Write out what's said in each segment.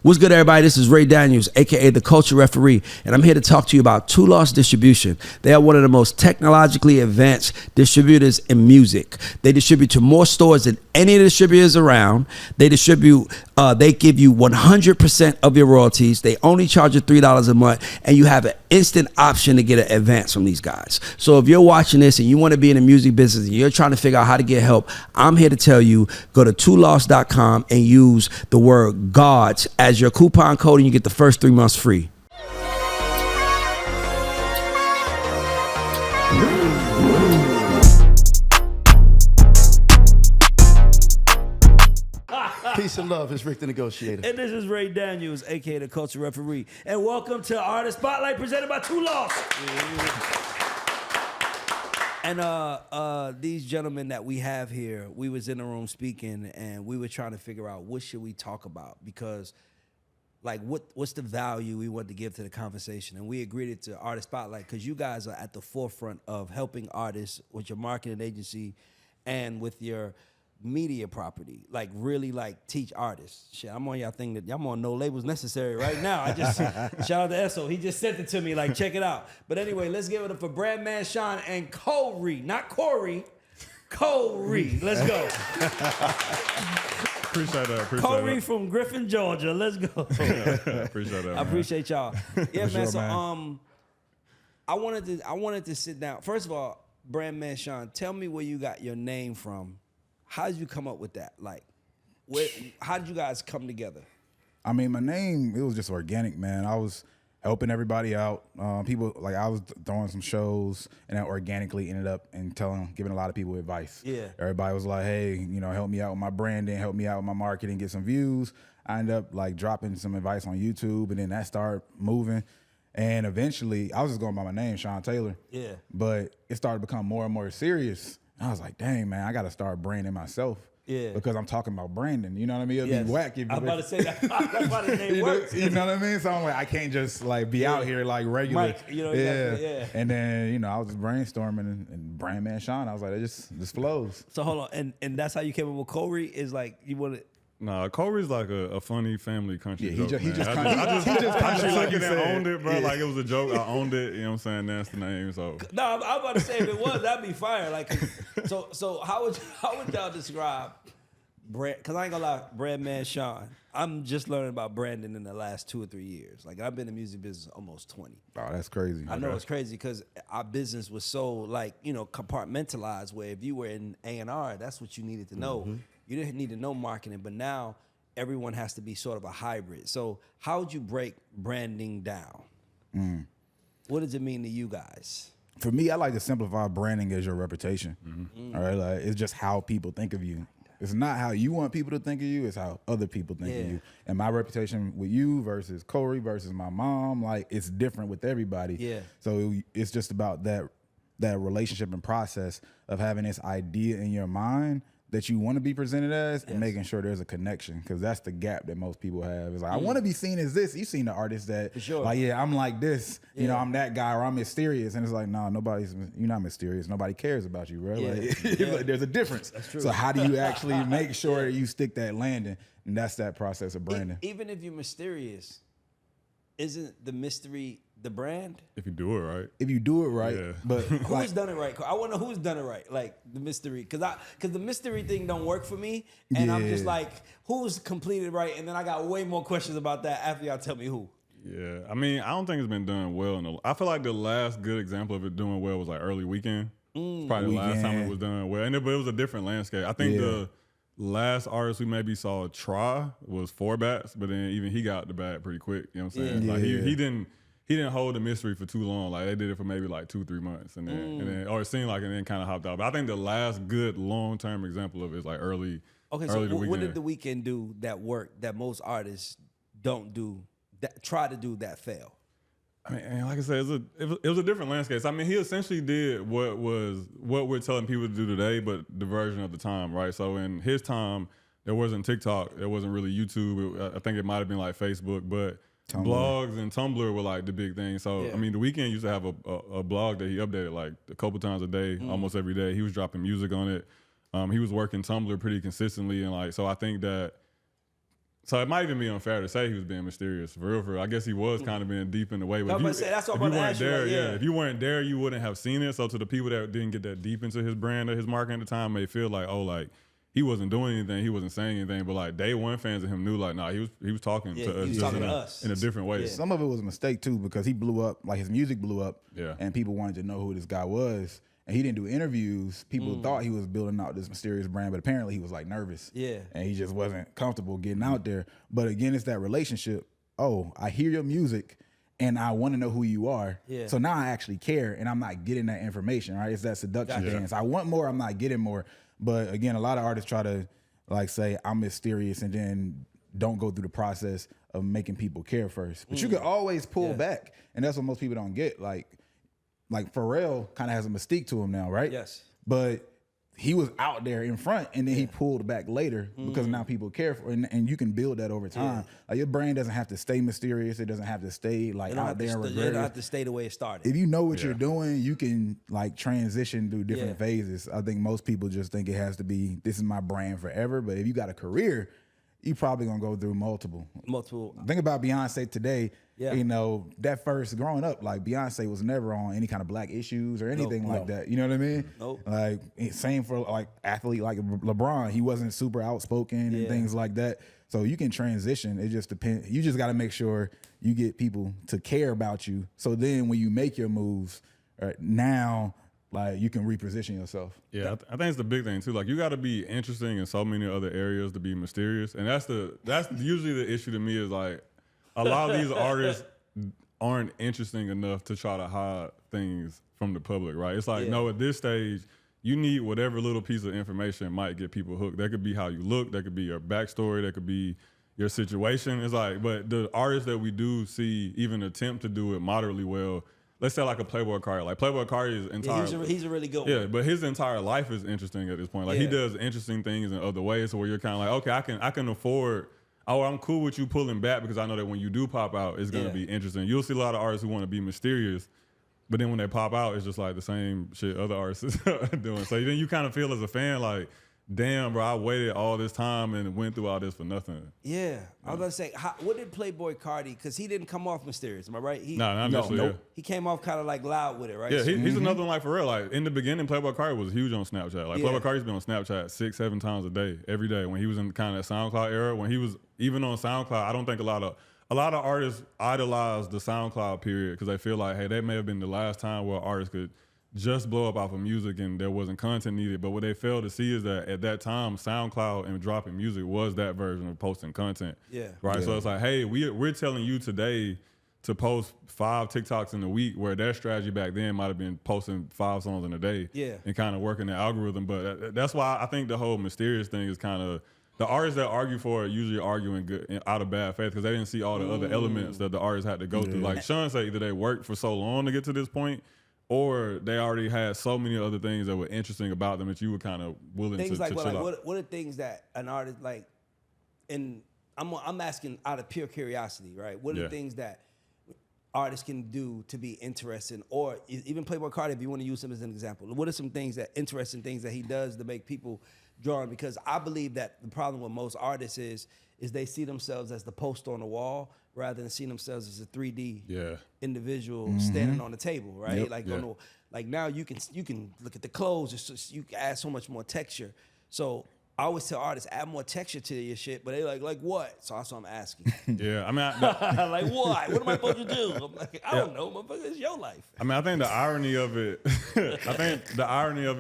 What's good, everybody? This is Ray Daniels, aka the Culture Referee, and I'm here to talk to you about Two Lost Distribution. They are one of the most technologically advanced distributors in music. They distribute to more stores than any of the distributors around. They distribute, they give you 100% of your royalties. They only charge you $3 a month, and you have an instant option to get an advance from these guys. So if you're watching this and you want to be in the music business and you're trying to figure out how to get help, I'm here to tell you, go to twolost.com and use the word GODS as your coupon code, and you get the first 3 months free. Peace and love. It's Rick the Negotiator. And this is Ray Daniels, aka the Culture Referee. And welcome to Artist Spotlight presented by Two Lost. And these gentlemen that we have here, we was in the room speaking and we were trying to figure out what should we talk about, because like what's the value we want to give to the conversation. And we agreed to Artist Spotlight because you guys are at the forefront of helping artists with your marketing agency and with your media property, like really like teach artists. Shit, I'm on y'all thing that y'all on No Labels Necessary right now. I just shout out to Esso. He just sent it to me, like check it out. But anyway, let's give it up for Brandman Sean and Corey, not Corey, Corey. Let's go. Appreciate that. Corey from Griffin, Georgia. Let's go. Appreciate that. I appreciate y'all. Yeah, man. sure, So man. I wanted to sit down. First of all, Brandman Sean, tell me where you got your name from. How did you come up with that? Like, how did you guys come together? I mean, my name, it was just organic, man. I was helping everybody out. People, like I was throwing some shows, and that organically ended up in giving a lot of people advice. Yeah. Everybody was like, hey, you know, help me out with my branding, help me out with my marketing, get some views. I ended up like dropping some advice on YouTube, and then that started moving. And eventually, I was just going by my name, Sean Taylor. Yeah. But it started to become more and more serious. I was like, dang, man, I got to start branding myself. Yeah. Because I'm talking about branding. You know what I mean? It'd be whack if you... I'm about to say that. That's why the name works. You know what I mean? So I'm like, I can't just like be out here like regular. Mike, you know, yeah. And then, you know, I was just brainstorming and Brandman Sean, I was like, it just flows. So hold on. And that's how you came up with Corey, is like, you want to... Nah, Corey's like a funny family country joke, he just man. country. I just like took you it and said. owned it, bro. Like it was a joke. I owned it. You know what I'm saying? That's the name. So No, I'm about to say if it was, that'd be fire. Like, so how would y'all describe brand? Because I ain't gonna lie, Brandman Sean. I'm just learning about branding in the last 2 or 3 years. Like I've been in the music business almost 20. Oh, that's crazy. I know it's crazy because our business was so like, you know, compartmentalized, where if you were in A&R, that's what you needed to know. Mm-hmm. You didn't need to know marketing, but now everyone has to be sort of a hybrid. So how would you break branding down? What does it mean to you guys? For me, I like to simplify branding as your reputation. All right, like it's just how people think of you. It's not how you want people to think of you, it's how other people think of you. And my reputation with you versus Corey versus my mom, like it's different with everybody. Yeah. So it's just about that relationship and process of having this idea in your mind that you want to be presented as, and making sure there's a connection, because that's the gap that most people have. It's like, I want to be seen as this. You've seen the artists that, like, yeah, I'm like this, you know, I'm that guy, or I'm mysterious. And it's like, no, you're not mysterious. Nobody cares about you, bro. Yeah. Like, there's a difference. That's true. So how do you actually make sure that you stick that landing? And that's that process of branding. Even if you're mysterious, isn't the mystery the brand? if you do it right. If you do it right, Yeah. but Who's done it right? I want to know who's done it right, like the mystery, because the mystery thing don't work for me, and I'm just like, who's completed right? And then I got way more questions about that after y'all tell me who. Yeah, I mean, I don't think it's been done well. I feel like the last good example of it doing well was like Early Weekend. It's probably the last time it was done well, but it was a different landscape. I think the last artist we maybe saw try was Four Bats, but then even he got the bag pretty quick. You know what I'm saying? Like he didn't hold the mystery for too long. Like they did it for maybe like 2-3 months, and then or it seemed like, and then kind of hopped out. But I think the last good long-term example of it is like early. Okay, early so the what did the Weeknd do that worked that most artists don't do? That try to do that fail. I mean, and like I said, it was a different landscape. So, I mean, he essentially did what we're telling people to do today, but the version of the time, right? So in his time, there wasn't TikTok, there wasn't really YouTube. I think it might have been like Facebook, but Tumblr. Blogs and Tumblr were like the big thing. So I mean, the Weeknd used to have a blog that he updated like a couple times a day, almost every day. He was dropping music on it. He was working Tumblr pretty consistently, and like, so I think that So it might even be unfair to say he was being mysterious. For real, for real. I guess he was kind of being deep in the way. But That's what if I'm you about to weren't ask you. there, Like, if you weren't there, you wouldn't have seen it. So to the people that didn't get that deep into his brand or his marketing at the time, may feel like, oh, like he wasn't doing anything, he wasn't saying anything. But like day one fans of him knew, like, nah, he was talking to us, he was talking to us in a different way. Yeah. Some of it was a mistake too, because he blew up, like his music blew up, and people wanted to know who this guy was. And he didn't do interviews. People thought he was building out this mysterious brand, but apparently he was like nervous. Yeah. And he just wasn't comfortable getting out there. But again, it's that relationship. Oh, I hear your music and I want to know who you are. Yeah. So now I actually care and I'm not getting that information, right? It's that seduction dance. I want more, I'm not getting more. But again, a lot of artists try to like say I'm mysterious and then don't go through the process of making people care first. But you can always pull back. And that's what most people don't get. Like Pharrell kind of has a mystique to him now, right? Yes. But he was out there in front and then he pulled back later because now people care for it. And you can build that over time. Like your brand doesn't have to stay mysterious. It doesn't have to stay like out there. It don't have to stay the way it started. If you know what you're doing, you can like transition through different phases. I think most people just think it has to be, this is my brand forever. But if you got a career, you probably gonna go through multiple. Think about Beyonce today. Yeah. You know, that first growing up, like Beyonce was never on any kind of black issues or anything like that. You know what I mean? Nope. Like same for like athlete like LeBron. He wasn't super outspoken and things like that. So you can transition. It just depends. You just got to make sure you get people to care about you. So then when you make your moves, now like you can reposition yourself. Yeah, I think it's the big thing too. Like you got to be interesting in so many other areas to be mysterious, and that's usually the issue to me is like a lot of these artists aren't interesting enough to try to hide things from the public, right? It's like no, at this stage, you need whatever little piece of information might get people hooked. That could be how you look, that could be your backstory, that could be your situation. It's like, but the artists that we do see even attempt to do it moderately well. Let's say like a Playboy Cardi. Like Playboy Cardi's entire he's a really good one. Yeah, but his entire life is interesting at this point. Like he does interesting things in other ways, so where you're kind of like, okay, I can afford. Oh, I'm cool with you pulling back because I know that when you do pop out, it's gonna be interesting. You'll see a lot of artists who want to be mysterious, but then when they pop out, it's just like the same shit other artists are doing. So then you kind of feel as a fan like, damn, bro, I waited all this time and went through all this for nothing. Yeah, I was gonna say, what did Playboy Cardi? Because he didn't come off mysterious. Am I right? Not necessarily. Nope. He came off kind of like loud with it, right? Yeah, he's another one like for real. Like in the beginning, Playboy Cardi was huge on Snapchat. Like Playboy Cardi's been on Snapchat 6-7 times a day, every day. When he was in kind of that SoundCloud era, when he was even on SoundCloud, I don't think a lot of artists idolize the SoundCloud period because they feel like, hey, that may have been the last time where artists could just blow up off of music and there wasn't content needed. But what they fail to see is that at that time, SoundCloud and dropping music was that version of posting content. Yeah. Right. Yeah. So it's like, hey, we're telling you today to post 5 TikToks in a week, where their strategy back then might have been posting 5 songs in a day. Yeah. And kind of working the algorithm. But that's why I think the whole mysterious thing is kind of, the artists that argue for it usually arguing good, out of bad faith because they didn't see all the other elements that the artists had to go through. Like Sean said, either they worked for so long to get to this point, or they already had so many other things that were interesting about them that you were kind of willing Things to like, chill out. what are things that an artist like? And I'm asking out of pure curiosity, right? What are the things that artists can do to be interesting, or even Playboy Cardi, if you want to use him as an example? What are some things interesting things that he does to make people drawn? Because I believe that the problem with most artists is they see themselves as the poster on the wall rather than seeing themselves as a 3D individual standing on the table, right? Like now you can look at the clothes. It's just, you can add so much more texture. So I always tell artists, add more texture to your shit, but they like what? So that's what I'm asking. Yeah, I mean, like what? What am I supposed to do? I'm like, I don't know, motherfucker. It's your life. I mean, I think the irony of it,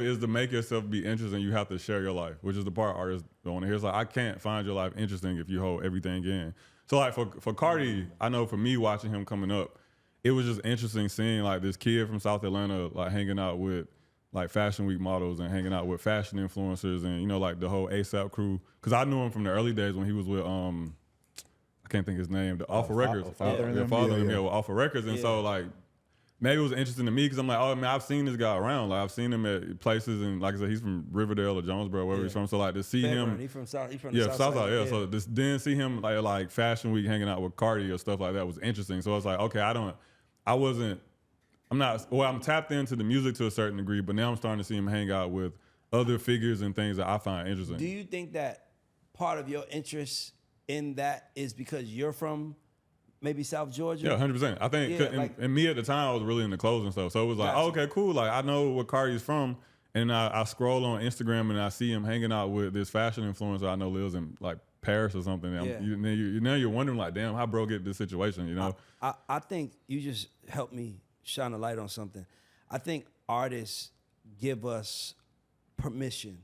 is to make yourself be interesting, you have to share your life, which is the part artists don't want to hear. It's like, I can't find your life interesting if you hold everything in. So like for Cardi, I know for me watching him coming up, it was just interesting seeing like this kid from South Atlanta like hanging out with like Fashion Week models and hanging out with fashion influencers and, you know, like the whole ASAP crew. Because I knew him from the early days when he was with, I can't think his name, the Alpha Records. Father with Alpha Records. And so, like, maybe it was interesting to me because I'm like, oh, man, I've seen this guy around. Like, I've seen him at places, and like I said, he's from Riverdale or Jonesboro, wherever he's from. So, like, to see him. He's from South. He's from the the South Side. Side. So then see him like Fashion Week hanging out with Cardi or stuff like that was interesting. So I was like, okay, I'm tapped into the music to a certain degree, but now I'm starting to see him hang out with other figures and things that I find interesting. Do you think that part of your interest in that is because you're from maybe South Georgia? Yeah, 100%. I think, and me at the time, I was really into clothes and stuff. So it was like, Gotcha. oh, okay, cool. Like, I know where Cardi's from. And I scroll on Instagram and I see him hanging out with this fashion influencer I know lives in like Paris or something. Yeah. Now you're wondering like, damn, how bro get this situation, you know? I think you just helped me shine a light on something. I think artists give us permission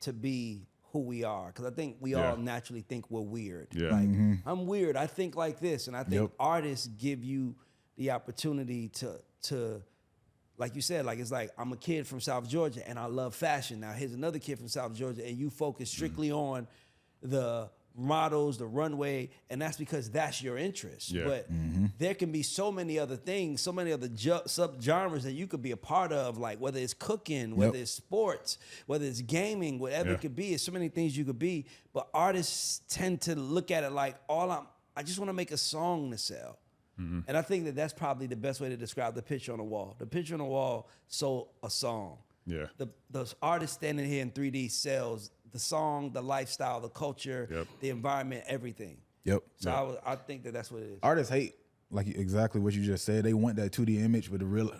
to be who we are. Because I think we all naturally think we're weird. Yeah. Like, I'm weird. I think like this. And I think artists give you the opportunity to like you said, like it's like I'm a kid from South Georgia and I love fashion. Now here's another kid from South Georgia and you focus strictly on the models, the runway, and that's because that's your interest. Yeah. But there can be so many other things, so many other subgenres that you could be a part of, like whether it's cooking, whether it's sports, whether it's gaming, whatever it could be. It's so many things you could be. But artists tend to look at it like I just want to make a song to sell. And I think that that's probably the best way to describe the picture on the wall. The picture on the wall sold a song. Yeah. The artist standing here in 3D sells the song, the lifestyle, the culture, the environment, everything. Yep. So I think that that's what it is. Artists hate like exactly what you just said. They want that 2D image, but the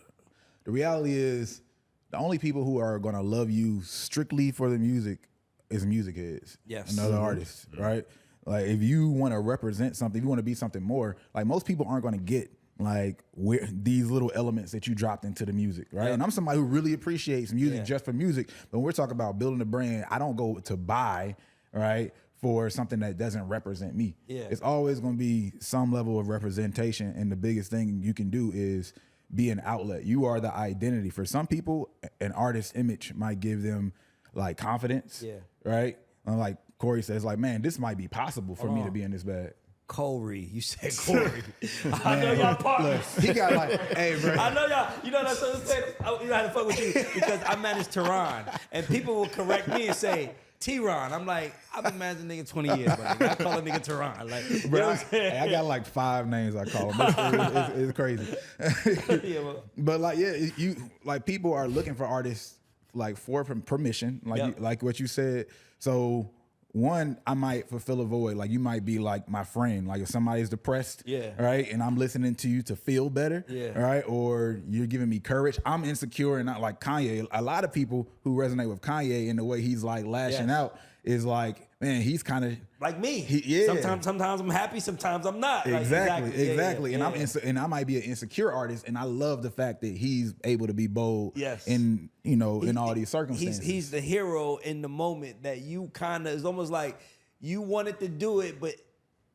reality is the only people who are gonna love you strictly for the music is music heads. Yes. And other artists, right? Like if you want to represent something, if you want to be something more, like most people aren't going to get like where these little elements that you dropped into the music, right? And I'm somebody who really appreciates music just for music. But when we're talking about building a brand, I don't go to buy, right, for something that doesn't represent me. Yeah. It's always going to be some level of representation. And the biggest thing you can do is be an outlet. You are the identity. For some people, an artist's image might give them like confidence, right? Like Corey says, like, man, this might be possible for me to be in this bag. Corey, you said Corey. I know y'all partners. Look, he got like, hey, bro. I know y'all. You know that's what I'm saying. You know how to fuck with you because I manage Tehran, and people will correct me and say T-Ron. I'm like, I've been managing nigga 20 years, but I call a nigga Tehran. Like, you know what I'm saying? I got like 5 names I call him. It's crazy. But like, you like people are looking for artists like for permission, like like what you said. So. One, I might fulfill a void. Like you might be like my friend. Like if somebody's depressed, right, and I'm listening to you to feel better, right, or you're giving me courage. I'm insecure and not like Kanye. A lot of people who resonate with Kanye in the way he's like lashing out is like, man, he's kind of like me. Sometimes I'm happy, sometimes I'm not. Exactly. And and I might be an insecure artist, and I love the fact that he's able to be bold. In in all these circumstances. He's the hero in the moment that you kind of. It's almost like you wanted to do it, but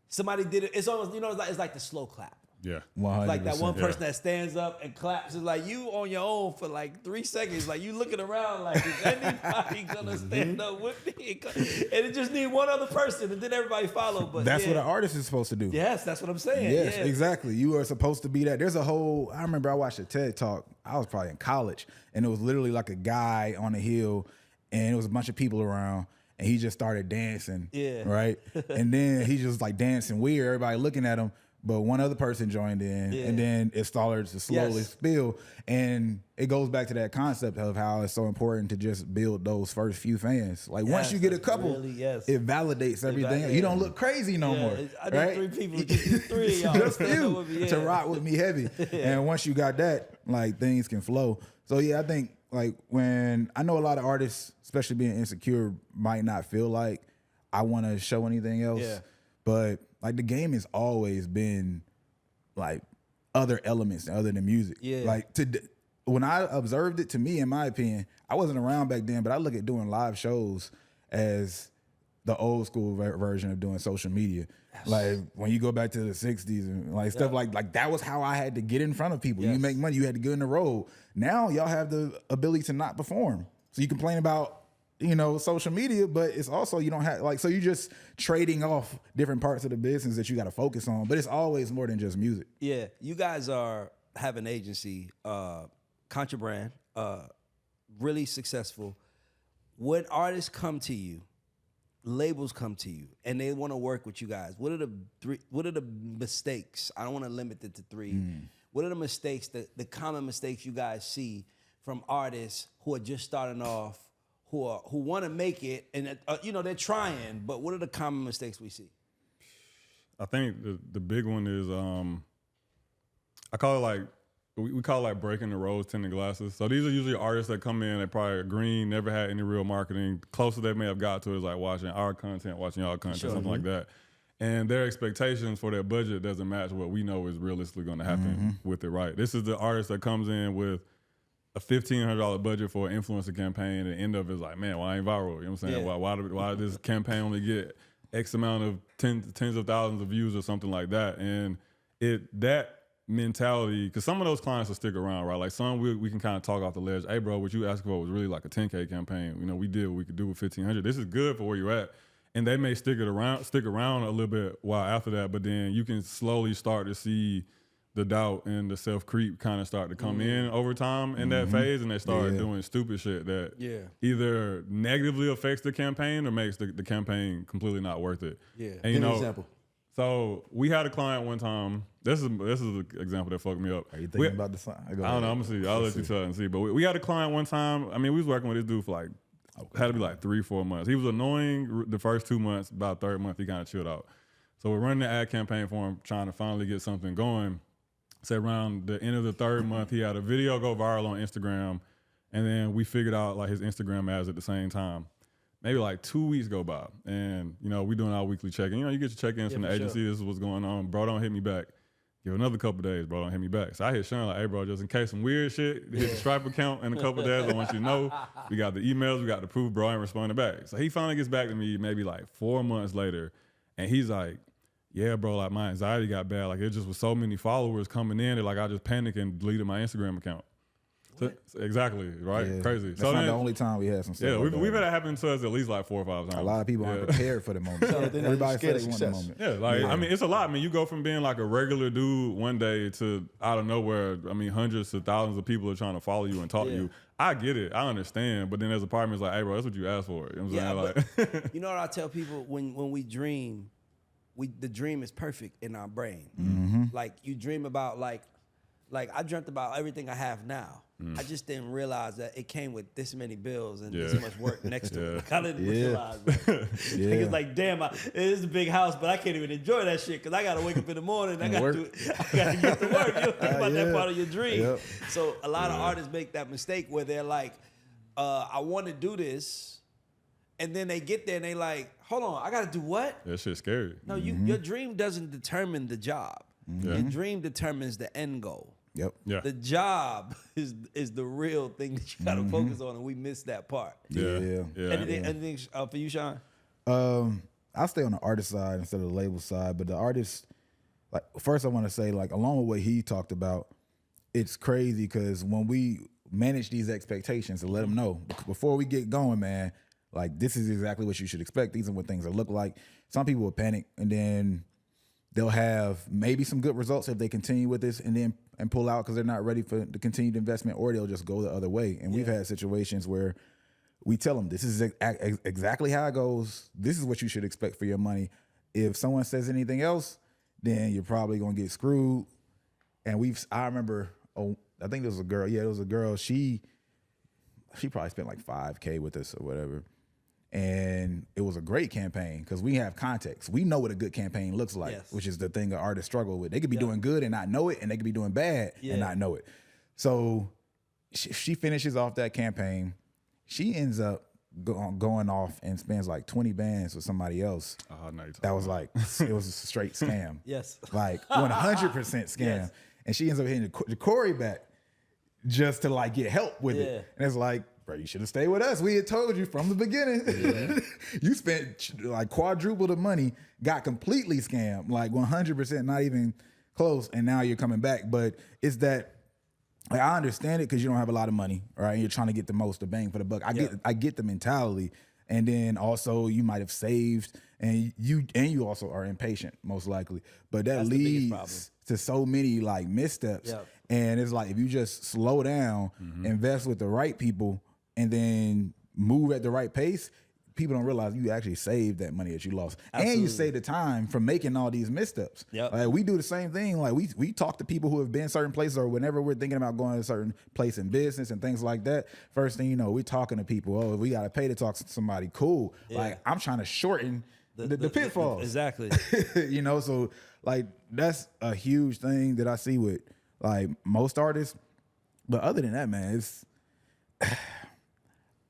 somebody did it. It's almost it's like the slow clap. Yeah, 100%. Like that one person that stands up and claps is like you on your own for like 3 seconds. Like you looking around like, is anybody gonna stand up with me? And it just need one other person, and then everybody follow. But that's what an artist is supposed to do. Yes, that's what I'm saying. Yes, exactly. You are supposed to be that. There's a whole. I remember I watched a TED talk. I was probably in college, and it was literally like a guy on a hill, and it was a bunch of people around. And he just started dancing. Right. And then he just like dancing weird. Everybody looking at him. But one other person joined in, and then it started to slowly spill. And it goes back to that concept of how it's so important to just build those first few fans. Like once you get a couple, it validates everything. You don't look crazy no more. I need 3 people. Just 3 of y'all. Just you to rock with me heavy. And once you got that, like things can flow. So yeah, I think like when I know a lot of artists, especially being insecure, might not feel like I want to show anything else. But like the game has always been like other elements other than music. Like when I observed it, to me, in my opinion, I wasn't around back then, but I look at doing live shows as the old school version of doing social media. Like when you go back to the 60s and like stuff like that was how I had to get in front of people. You make money, you had to get in the road. Now y'all have the ability to not perform. So you complain about social media, but it's also you don't have so you're just trading off different parts of the business that you got to focus on. But it's always more than just music. Yeah, you guys have an agency, Contrabrand, really successful. When artists come to you, labels come to you, and they want to work with you guys, what are the mistakes? I don't want to limit it to 3. What are the mistakes, the common mistakes you guys see from artists who are just starting off? Who want to make it, and they're trying, but what are the common mistakes we see? I think the big one is I call it like we call it like breaking the rose tinted glasses. So these are usually artists that come in, they probably are green, never had any real marketing. Closest they may have got to is like watching our content, watching y'all content, something like that. And their expectations for their budget doesn't match what we know is realistically going to happen with it, right? This is the artist that comes in with a $1,500 budget for an influencer campaign, and the end of it is like, man, why ain't viral? You know what I'm saying? Why did this campaign only get X amount of tens of thousands of views or something like that? And that mentality, because some of those clients will stick around, right? Like some we can kind of talk off the ledge. Hey, bro, what you asking for was really like a 10K campaign. You know, we did what we could do with 1,500. This is good for where you're at. And they may stick around a little bit while after that, but then you can slowly start to see the doubt and the self-creep kind of start to come in over time in that phase, and they start doing stupid shit that either negatively affects the campaign or makes the campaign completely not worth it. Yeah. And, Give me an example. So we had a client one time. This is an example that fucked me up. Are you thinking about the sign? I don't know. I'm gonna see. I'll let you tell and see. But we had a client one time. I mean, we was working with this dude for like had to be like 3-4 months. He was annoying the first 2 months. About third month, he kind of chilled out. So we're running the ad campaign for him, trying to finally get something going. So around the end of the third month, he had a video go viral on Instagram, and then we figured out like his Instagram ads at the same time. Maybe like 2 weeks go by, and you know we doing our weekly check-in. You know, you get your check-ins from the agency. Sure. This is what's going on. Bro, don't hit me back. Give another couple days, bro. Don't hit me back. So I hit Sean like, hey, bro, just in case some weird shit hit the Stripe account in a couple days, I want you to know we got the emails, we got the proof, bro. I ain't responding back. So he finally gets back to me maybe like 4 months later, and he's like, yeah, bro, like my anxiety got bad. Like it just was so many followers coming in that like I just panicked and deleted my Instagram account. So, exactly, right? Yeah. Crazy. That's so not then, the only time we had some stuff. Yeah, like we've had that happen to us at least like 4 or 5 times. A lot of people aren't prepared for the moment. Everybody said they want the moment. Yeah, like I mean, it's a lot. I mean, you go from being like a regular dude one day to out of nowhere. I mean, hundreds to thousands of people are trying to follow you and talk to you. I get it, I understand. But then there's a part of me is like, hey, bro, that's what you asked for. You know what I'm saying? Like, you know what I tell people when we dream, the dream is perfect in our brain. Like you dream about like I dreamt about everything I have now. I just didn't realize that it came with this many bills and this much work next to it. Like, I didn't realize that. Like, it's like, damn, it is a big house, but I can't even enjoy that shit because I got to wake up in the morning. I got to get to work. You don't think about that part of your dream. Yep. So a lot of artists make that mistake where they're like, I want to do this. And then they get there and they like, hold on, I got to do what? That shit's scary. No, your dream doesn't determine the job. Your dream determines the end goal. Yep. Yeah. The job is the real thing that you got to focus on, and we miss that part. Yeah. Anything for you, Sean? I'll stay on the artist side instead of the label side, but the artist, like first I want to say, like along with what he talked about, it's crazy because when we manage these expectations and let them know before we get going, man, like this is exactly what you should expect. These are what things will look like. Some people will panic and then they'll have maybe some good results if they continue with this and pull out because they're not ready for the continued investment, or they'll just go the other way. And we've had situations where we tell them this is exactly how it goes. This is what you should expect for your money. If someone says anything else, then you're probably gonna get screwed. And I remember, I think there was a girl. Yeah, there was a girl. She probably spent like $5K with us or whatever. And it was a great campaign because we have context. We know what a good campaign looks like, which is the thing that artists struggle with. They could be doing good and not know it, and they could be doing bad and not know it. So she finishes off that campaign. She ends up going off and spends like 20 bands with somebody else. That was like, it was a straight scam. Like 100% scam. And she ends up hitting the Corey back just to like get help with it. And it's like, bro, you should have stayed with us. We had told you from the beginning. You spent like quadruple the money, got completely scammed, like 100%, not even close, and now you're coming back. But it's that, like, I understand it because you don't have a lot of money, right? And you're trying to get the most, the bang for the buck. I get the mentality. And then also you might have saved, and you also are impatient, most likely. But that leads to so many like missteps. And it's like if you just slow down, invest with the right people, and then move at the right pace, people don't realize you actually saved that money that you lost. And you save the time from making all these missteps. Like we do the same thing. Like we talk to people who have been certain places, or whenever we're thinking about going to a certain place in business and things like that. First thing you know, we're talking to people. Oh, we got to pay to talk to somebody. Cool. Like I'm trying to shorten the pitfalls. Exactly. You know, so like that's a huge thing that I see with like most artists. But other than that, man, it's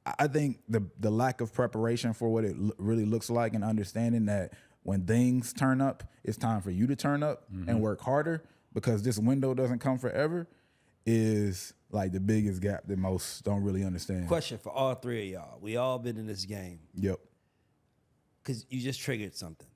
I think the lack of preparation for what it really looks like and understanding that when things turn up, it's time for you to turn up and work harder because this window doesn't come forever is like the biggest gap that most don't really understand. Question for all three of y'all. We all been in this game. Yep. Because you just triggered something.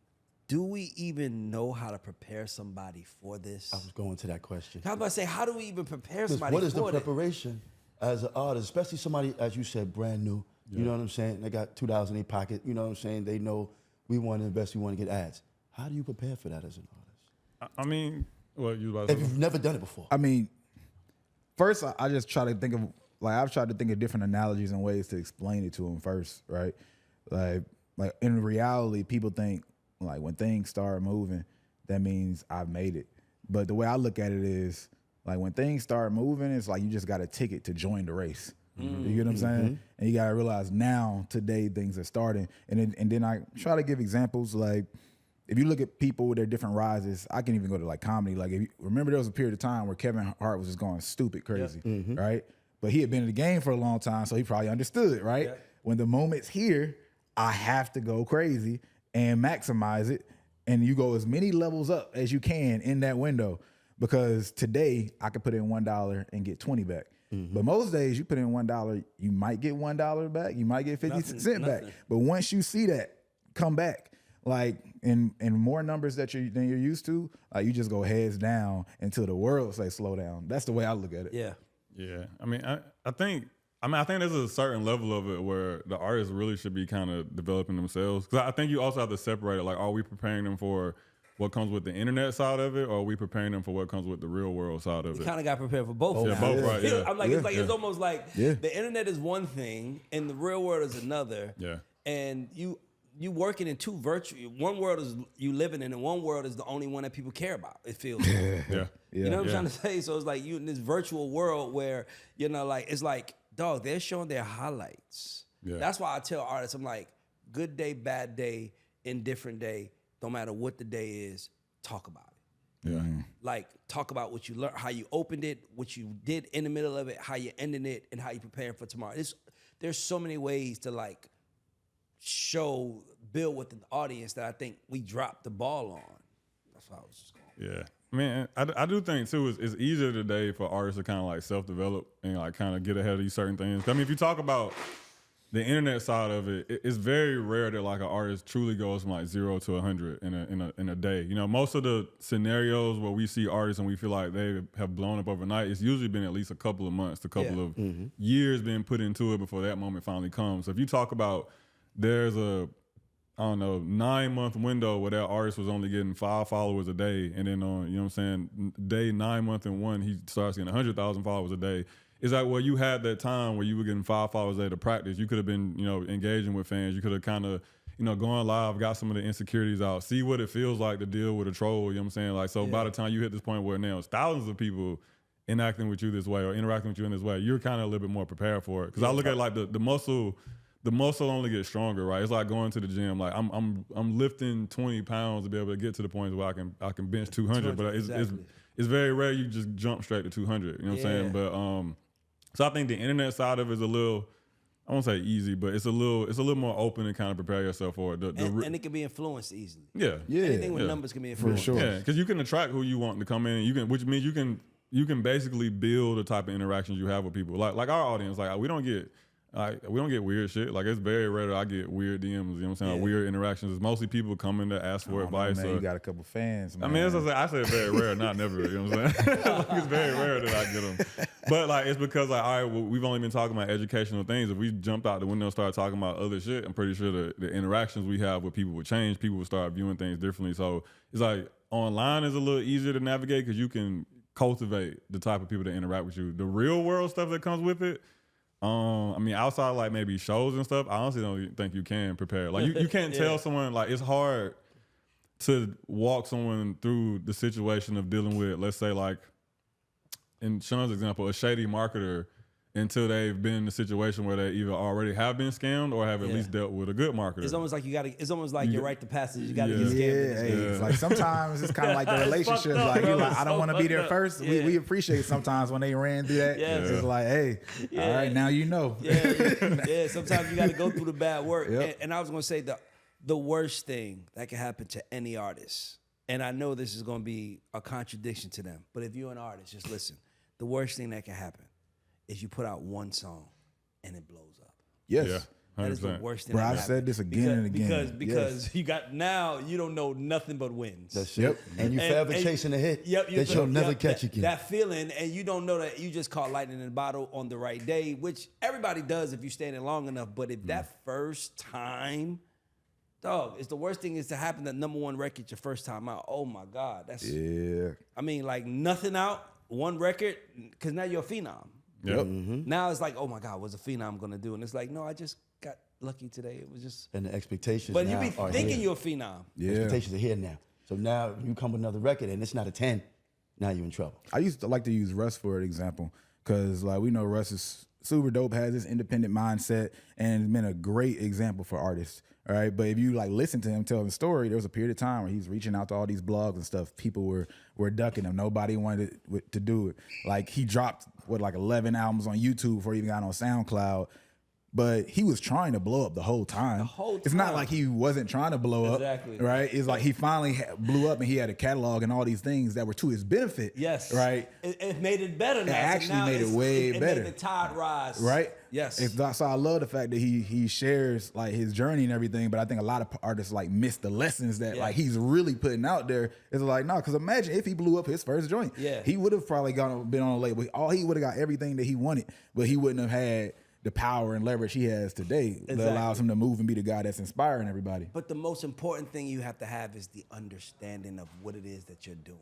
Do we even know how to prepare somebody for this? I was going to that question. I was about to say, how do we even prepare somebody What is for the preparation as an artist, especially somebody, as you said, brand new? You know what I'm saying? They got $2 in their pocket. You know what I'm saying? They know we want to invest, we want to get ads. How do you prepare for that as an artist? I mean, what you about to If you've never done it before. I mean, first I just try to think of I've tried to think of different analogies and ways to explain it to them first, right? Like in reality, people think like when things start moving, that means I've made it. But the way I look at it is like when things start moving, it's like you just got a ticket to join the race. You get what I'm saying? And you gotta realize now, today, things are starting. And then I try to give examples like if you look at people with their different rises, I can even go to like comedy. Like if you remember there was a period of time where Kevin Hart was just going stupid crazy, right? But he had been in the game for a long time, so he probably understood, right? When the moment's here, I have to go crazy and maximize it. And you go as many levels up as you can in that window. Because today I could put in $1 and get 20 back. But most days you put in $1, you might get $1 back, you might get 50 cents back. But once you see that come back, like in more numbers than you're used to, you just go heads down until the world say slow down. That's the way I look at it. Yeah. Yeah, I mean, I think there's a certain level of it where the artists really should be kind of developing themselves. Because I think you also have to separate it. Like, are we preparing them for what comes with the internet side of it, or are we preparing them for what comes with the real world side of it? You kind of got prepared for both. Yeah, both, right? Yeah. I'm like, it's almost like the internet is one thing and the real world is another. Yeah. And you working in two virtual. One world is you living in, and one world is the only one that people care about. It feels. Yeah. You know what I'm trying to say? So it's like you in this virtual world where like it's like, dog, they're showing their highlights. Yeah. That's why I tell artists, I'm like, good day, bad day, indifferent day. No matter what the day is, talk about it. Yeah. Like, talk about what you learned, how you opened it, what you did in the middle of it, how you ending it, and how you preparing for tomorrow. There's so many ways to, like, build with the audience that I think we dropped the ball on. That's how I was just going. Yeah. I mean, I do think, too, it's easier today for artists to kind of, like, self-develop and, like, kind of get ahead of these certain things. I mean, if you talk about the internet side of it, it's very rare that like an artist truly goes from like 0 to 100 in a day. You know, most of the scenarios where we see artists and we feel like they have blown up overnight, it's usually been at least a couple of months, a couple of years being put into it before that moment finally comes. So if you talk about there's a 9-month window where that artist was only getting 5 followers a day, and then on, you know what I'm saying, day 9 month and 1, he starts getting 100,000 followers a day. It's like, well, you had that time where you were getting 5 followers a day to practice. You could have been, engaging with fans. You could have kind of, gone live, got some of the insecurities out, see what it feels like to deal with a troll. You know what I'm saying? Like, so by the time you hit this point where now it's thousands of people interacting with you this way or interacting with you in this way, you're kind of a little bit more prepared for it. Because I look at like the muscle only gets stronger, right? It's like going to the gym. Like I'm lifting 20 pounds to be able to get to the point where I can bench 200, but it's very rare you just jump straight to 200. You know what I'm saying? But so I think the internet side of it is a little, I won't say easy, but it's a little more open and kind of prepare yourself for it. And it can be influenced easily. Yeah. Anything with numbers can be influenced. For sure. Yeah, because you can attract who you want to come in. Which means you can basically build the type of interactions you have with people. Like our audience, like we don't get weird shit. Like it's very rare that I get weird DMs, you know what I'm saying, or weird interactions. It's mostly people coming to ask for advice. Man, you got a couple fans, man. I mean, as I said very rare, not never, you know what I'm saying? Like, it's very rare that I get them. But like it's because like, all right, well, we've only been talking about educational things. If we jumped out the window and started talking about other shit, I'm pretty sure the interactions we have with people would change. People would start viewing things differently. So it's like online is a little easier to navigate because you can cultivate the type of people that interact with you. The real world stuff that comes with it, I mean, outside like maybe shows and stuff, I honestly don't think you can prepare. Like you can't tell someone, like it's hard to walk someone through the situation of dealing with, let's say like in Sean's example, a shady marketer until they've been in a situation where they either already have been scammed or have at least dealt with a good marketer. It's almost like it's almost like your rite to passage. You got to get scammed. Hey, it's like sometimes it's kind of like the relationship. Like you're like, I don't want to be there first. We appreciate sometimes when they ran through that. Yes. It's like, hey, all right, now you know. Yeah. Sometimes you got to go through the bad work. Yep. And I was gonna say the worst thing that can happen to any artist, and I know this is gonna be a contradiction to them, but if you're an artist, just listen. The worst thing that can happen is you put out one song and it blows up. Yes. Yeah. That is the 100%. worst thing. Bro, that I've can said happen. this again and again. Because you got now you don't know nothing but wins. That's it. And you forever chasing a hit that you'll never catch again. That feeling, and you don't know that you just caught lightning in a bottle on the right day, which everybody does if you stand in long enough. But if that first time, dog, it's the worst thing is to happen that number one record your first time out. Oh my God, that's I mean, like nothing out, one record, because now you're a phenom. Yep. Now it's like, oh my God, what's a phenom gonna do? And it's like, no, I just got lucky today. It was just. And the expectations But now you be are thinking here. you're a phenom. Yeah. Expectations are here now. So now you come with another record and it's not a 10, now you're in trouble. I used to like to use Russ for an example because, like, we know Russ is super dope, has this independent mindset, and has been a great example for artists. All right, but if you like listen to him tell the story, there was a period of time where he's reaching out to all these blogs and stuff. People were ducking him. Nobody wanted to do it. Like he dropped like 11 albums on YouTube before he even got on SoundCloud. But he was trying to blow up the whole time. It's not like he wasn't trying to blow up. Exactly. Right? It's like he finally blew up and he had a catalog and all these things that were to his benefit. Yes. Right? It made it better now. It actually now made it way better. It made the tide rise. Right? Yes. So I love the fact that he shares like his journey and everything, but I think a lot of artists like miss the lessons that like he's really putting out there. It's like, no, because imagine if he blew up his first joint. Yeah. He would have probably been on a label. He would have got everything that he wanted, but he wouldn't have had the power and leverage he has today that allows him to move and be the guy that's inspiring everybody. But the most important thing you have to have is the understanding of what it is that you're doing.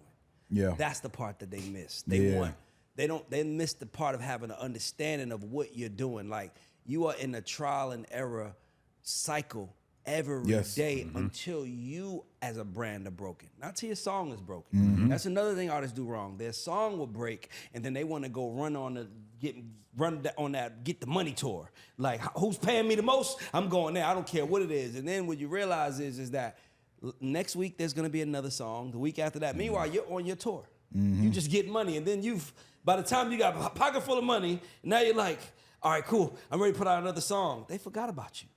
Yeah. That's the part that they miss. They miss the part of having an understanding of what you're doing. Like you are in a trial and error cycle every day until you as a brand are broken. Not till your song is broken. That's another thing artists do wrong. Their song will break and then they want to go run on that get the money tour. Like who's paying me the most? I'm going there. I don't care what it is. And then what you realize is that next week there's going to be another song. The week after that. Meanwhile, you're on your tour. You just get money and then by the time you got a pocket full of money, now you're like, all right, cool. I'm ready to put out another song. They forgot about you.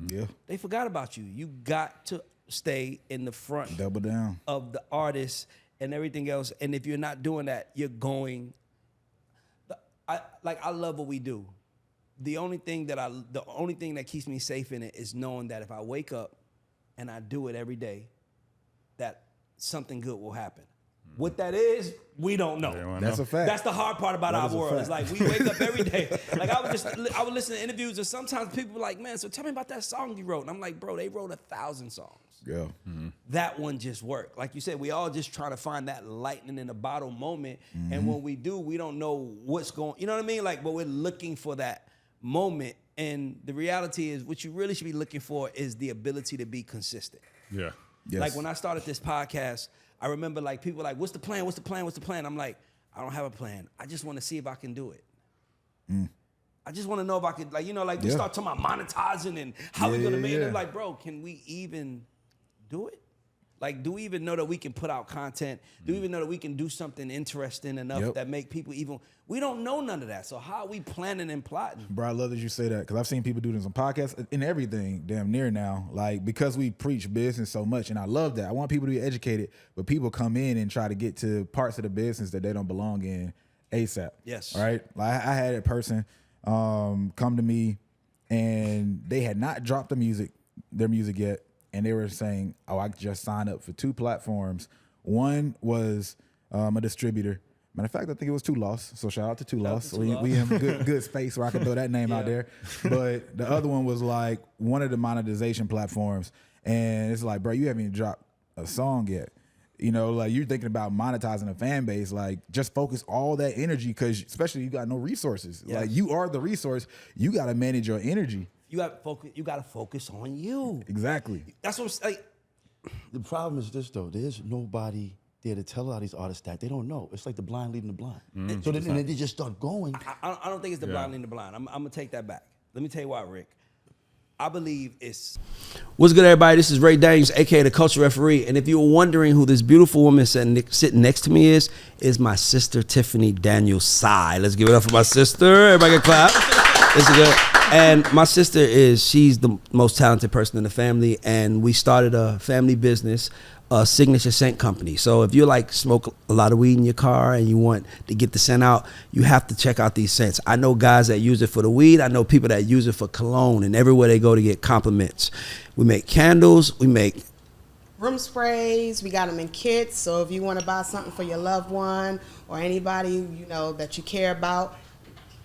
Yeah. They forgot about you. You got to stay in the front. Double down. Of the artist and everything else. And if you're not doing that, you're going. I love what we do. The only thing that keeps me safe in it is knowing that if I wake up and I do it every day, that something good will happen. What that is, we don't know. That's a fact. That's the hard part about our world. It's like we wake up every day. Like I would listen to interviews and sometimes people were like, man, so tell me about that song you wrote. And I'm like, bro, they wrote 1,000 songs. Yeah. That one just worked. Like you said, we all just trying to find that lightning in a bottle moment. And when we do, we don't know what's going, you know what I mean? Like, but we're looking for that moment. And the reality is what you really should be looking for is the ability to be consistent. Yeah. Yes. Like when I started this podcast, I remember like people were like, what's the plan? What's the plan? What's the plan? I'm like, I don't have a plan. I just want to see if I can do it. I just want to know if I could, like, you know, like we start talking about monetizing and how we're going to make it. I'm like, bro, can we even do it? Like, do we even know that we can put out content? Do we even know that we can do something interesting enough that make people even, we don't know none of that. So how are we planning and plotting? Bro, I love that you say that because I've seen people do this on podcasts and everything damn near now. Like, because we preach business so much, and I love that. I want people to be educated, but people come in and try to get to parts of the business that they don't belong in ASAP. Yes. Right? Like, I had a person come to me and they had not dropped their music yet. And they were saying, oh, I just signed up for 2 platforms. One was a distributor. Matter of fact, I think it was Two Loss. So shout out to Two Loss. We in good space where I can throw that name out there. But the other one was like one of the monetization platforms. And it's like, bro, you haven't even dropped a song yet. You know, like you're thinking about monetizing a fan base, like just focus all that energy because especially you got no resources. Yes. Like you are the resource. You got to manage your energy. You got to focus on you. Exactly. That's what I'm saying. The problem is this though. There's nobody there to tell a lot of these artists that they don't know. It's like the blind leading the blind. So then they just start going. I don't think it's the blind leading the blind. I'm gonna take that back. Let me tell you why, Rick. I believe it's... What's good, everybody? This is Ray Daniels, a.k.a. the Culture Referee. And if you were wondering who this beautiful woman sitting next to me is my sister, Tiffany Daniels Sy. Let's give it up for my sister. Everybody can clap. This is good. And my sister she's the most talented person in the family. And we started a family business, a signature scent company. So if you like smoke a lot of weed in your car and you want to get the scent out, you have to check out these scents. I know guys that use it for the weed. I know people that use it for cologne, and everywhere they go to get compliments. We make candles. We make room sprays. We got them in kits. So if you want to buy something for your loved one or anybody that you care about,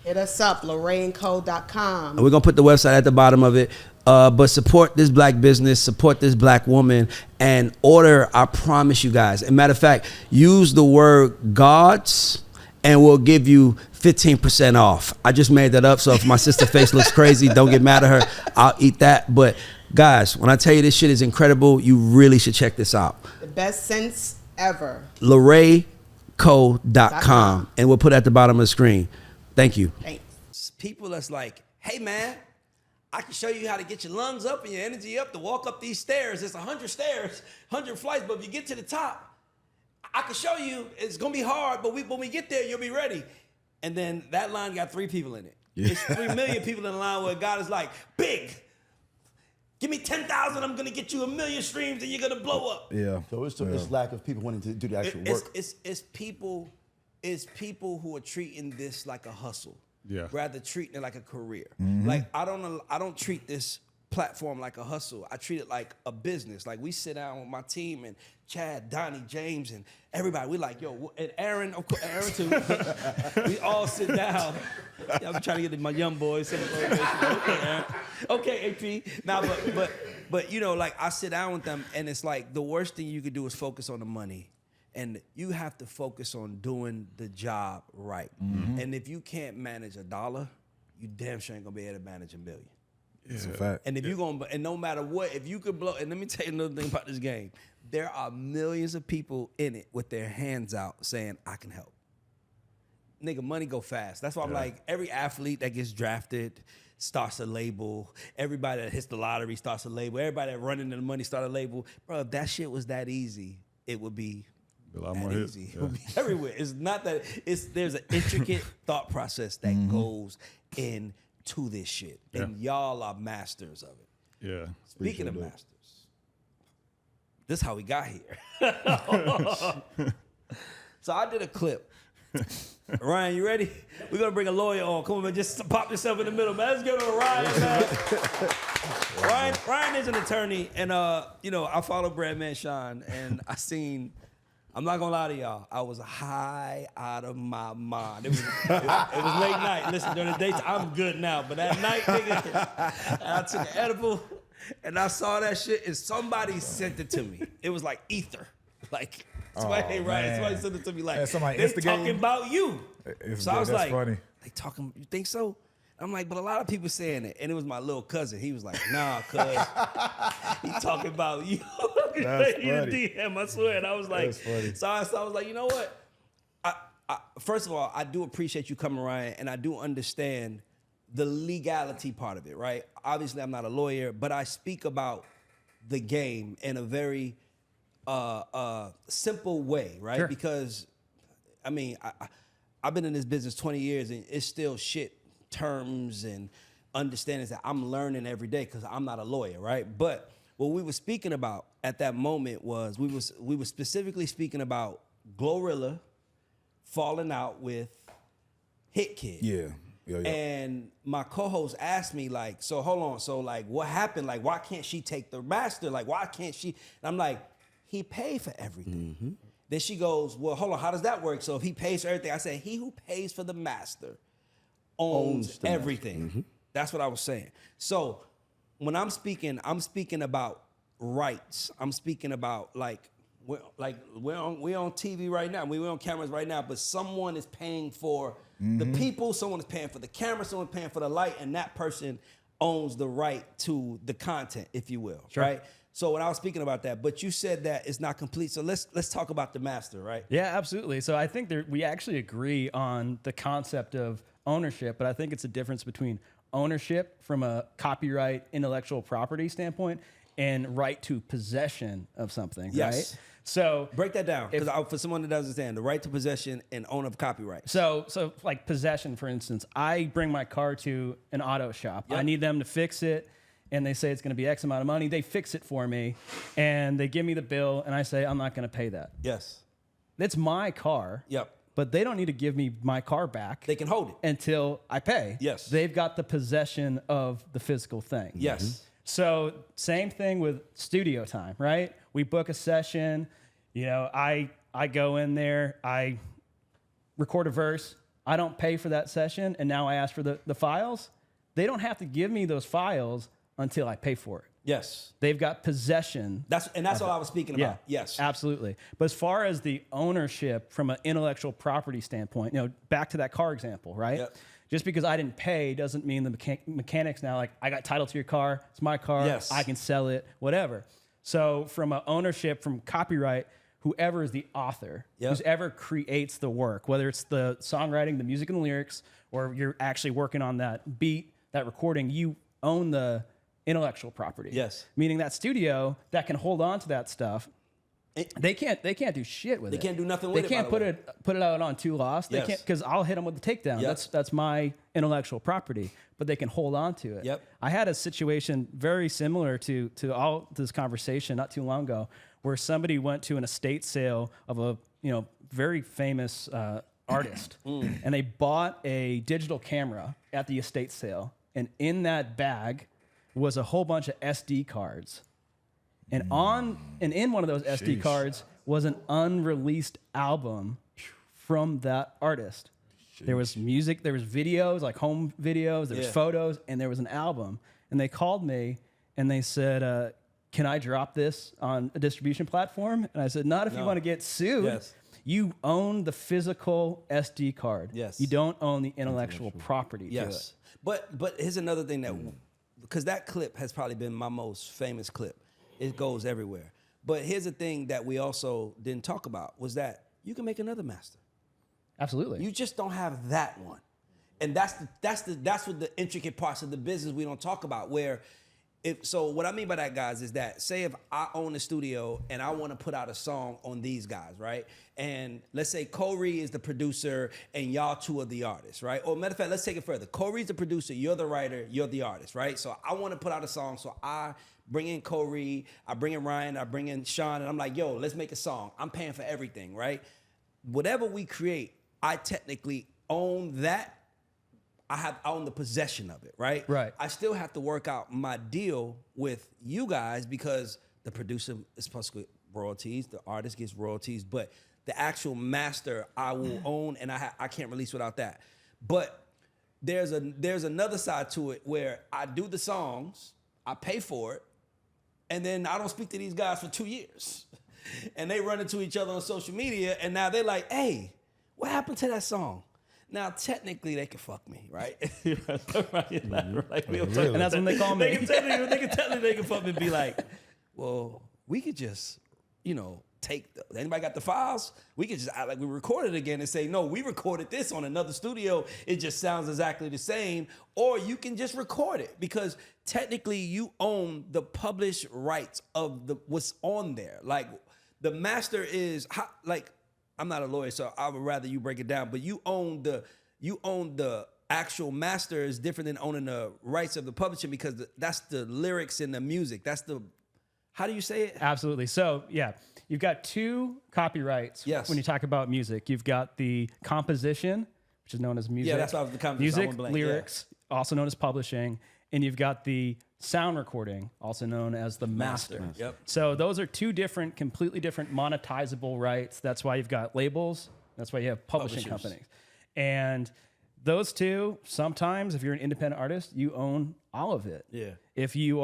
hit us up, LorraineCo.com. And we're gonna put the website at the bottom of it. But support this black business, support this black woman, and order, I promise you guys. As a matter of fact, use the word gods and we'll give you 15% off. I just made that up, so if my sister's face looks crazy, don't get mad at her. I'll eat that. But guys, when I tell you this shit is incredible, you really should check this out. The best scents ever. LorraineCo.com. And we'll put it at the bottom of the screen. Thank you. Thanks. People that's like, hey man, I can show you how to get your lungs up and your energy up to walk up these stairs. It's 100 stairs, 100 flights, but if you get to the top, I can show you. It's gonna be hard, but when we get there, you'll be ready. And then that line got 3 people in it. Yeah. It's 3 million people in the line where God is like, big. Give me 10,000, I'm gonna get you 1 million streams and you're gonna blow up. Yeah. So it's lack of people wanting to do the actual work. It's people who are treating this like a hustle. Yeah. Rather treating it like a career. Like I don't treat this platform like a hustle. I treat it like a business. Like we sit down with my team and Chad, Donnie, James, and everybody. We like, yo, and Aaron, of course, Aaron too. We all sit down. Yeah, I'm trying to get my young boys. Okay, AP. Now, but like I sit down with them, and it's like the worst thing you could do is focus on the money. And you have to focus on doing the job right. And if you can't manage $1, you damn sure ain't gonna be able to manage $1 million. It's a fact. And if you and no matter what, if you could blow, and let me tell you another thing about this game, there are millions of people in it with their hands out saying, I can help. Nigga, money go fast. That's why I'm like, every athlete that gets drafted starts a label. Everybody that hits the lottery starts a label. Everybody that run into the money starts a label. Bro, if that shit was that easy, it would be a lot more hits. easy. It would be everywhere. It's not that. There's an intricate thought process that goes into this shit, and y'all are masters of it. Yeah. Speaking of masters, this is how we got here. So I did a clip. Ryan, you ready? We're gonna bring a lawyer on. Come on, man. Just pop yourself in the middle, man. Let's give it to Ryan, man. Ryan is an attorney, and I follow Bradman Sean, and I seen. I'm not gonna lie to y'all. I was high out of my mind. It was late night. Listen, during the daytime, I'm good now. But that night, nigga, I took an edible and I saw that shit and somebody sent it to me. It was like ether. Like, somebody sent it to me like, they talking about you. So I was like, funny. They talking, you think so? I'm like, but a lot of people saying it. And it was my little cousin. He was like, nah, cuz. He talking about you. That's He funny. DM, I swear. And I was like, That's funny. so I was like, you know what? First of all, I do appreciate you coming, Ryan, and I do understand the legality part of it, right? Obviously, I'm not a lawyer, but I speak about the game in a very simple way, right? Sure. Because, I mean, I've been in this business 20 years, and it's still shit, terms and understandings that I'm learning every day because I'm not a lawyer, right? But what we were speaking about at that moment was we were specifically speaking about Glorilla falling out with Hit Kid. Yeah. And my co-host asked me, like, so hold on, so like what happened? Like, why can't she take the master? Like, why can't she? And I'm like, he paid for everything. Then she goes, well, hold on, how does that work? So if he pays for everything, I said, he who pays for the master owns everything. That's what I was saying. So when I'm speaking about rights. I'm speaking about we're on TV right now. We're on cameras right now, but someone is paying for the people. Someone is paying for the camera. Someone is paying for the light, and that person owns the right to the content, if you will, right? So when I was speaking about that, but you said that it's not complete. So let's talk about the master, right? Yeah, absolutely. So I think we actually agree on the concept of ownership, but I think it's a difference between ownership from a copyright intellectual property standpoint and right to possession of something, Yes. right? So Break that down, because for someone that doesn't understand, the right to possession and own of copyright. So like possession, for instance, I bring my car to an auto shop. I need them to fix it, and they say it's going to be X amount of money. They fix it for me, and they give me the bill, and I say I'm not going to pay that. Yes. It's my car. Yep. But they don't need to give me my car back. They can hold it until I pay. Yes. They've got the possession of the physical thing. Yes. So same thing with studio time, right? We book a session. You know, I go in there, I record a verse. I don't pay for that session, and now I ask for the files. They don't have to give me those files until I pay for it. Yes. They've got possession. That's all I was speaking about. Yes. Absolutely. But as far as the ownership from an intellectual property standpoint, back to that car example, right? Yep. Just because I didn't pay doesn't mean the mechanics now, like, I got title to your car, it's my car, Yes. I can sell it, whatever. So from an ownership, from copyright, whoever is the author, whoever creates the work, whether it's the songwriting, the music and the lyrics, or you're actually working on that beat, that recording, you own the intellectual property. Yes. Meaning that studio that can hold on to that stuff, they can't do shit with it. They can't do nothing with it. They can't by the way. put it out on 2 Lost. They Yes. can't, because I'll hit them with the takedown. Yep. That's my intellectual property. But they can hold on to it. Yep. I had a situation very similar to all this conversation not too long ago, where somebody went to an estate sale of a very famous artist, and they bought a digital camera at the estate sale, and in that bag was a whole bunch of SD cards. And in one of those SD cards was an unreleased album from that artist. There was music, there was videos, like home videos, there was photos, and there was an album. And they called me and they said, can I drop this on a distribution platform? And I said, not if you want to get sued. Yes. You own the physical SD card. Yes. You don't own the intellectual property to it. But here's another thing that, because that clip has probably been my most famous clip. It goes everywhere. But here's the thing that we also didn't talk about, was that you can make another master. Absolutely. You just don't have that one. And that's what the intricate parts of the business we don't talk about, where so what I mean by that, guys, is that, say if I own a studio and I want to put out a song on these guys, right? And let's say Corey is the producer and y'all two are the artists, right? Or matter of fact, let's take it further. Corey's the producer, you're the writer, you're the artist, right? So I want to put out a song, so I bring in Corey, I bring in Ryan, I bring in Sean, and I'm like, yo, let's make a song. I'm paying for everything, right? Whatever we create, I technically own that. I own the possession of it, right? Right. I still have to work out my deal with you guys, because the producer is supposed to get royalties, the artist gets royalties, but the actual master I will own, and I can't release without that. But there's another side to it where I do the songs, I pay for it, and then I don't speak to these guys for 2 years. And they run into each other on social media, and now they're like, hey, what happened to that song? Now, technically, they can fuck me, right? Like, and that's when they call me. They can tell me they can fuck me and be like, well, we could just, take anybody got the files? We could just act like we recorded it again and say, no, we recorded this on another studio. It just sounds exactly the same. Or you can just record it, because technically you own the published rights of what's on there. Like, the master is, I'm not a lawyer, so I would rather you break it down. But you own the actual master is different than owning the rights of the publishing, because that's the lyrics and the music. That's the, how do you say it? Absolutely. So yeah, you've got 2 copyrights. Yes. When you talk about music, you've got the composition, which is known as music. Yeah, that's what I was the composition. I Music, went blank, lyrics, also known as publishing, and you've got the sound recording, also known as the master. Yep. So those are 2 completely different monetizable rights. That's why you've got labels. That's why you have publishing Publishers. companies. And those 2, sometimes if you're an independent artist, you own all of it. Yeah. If you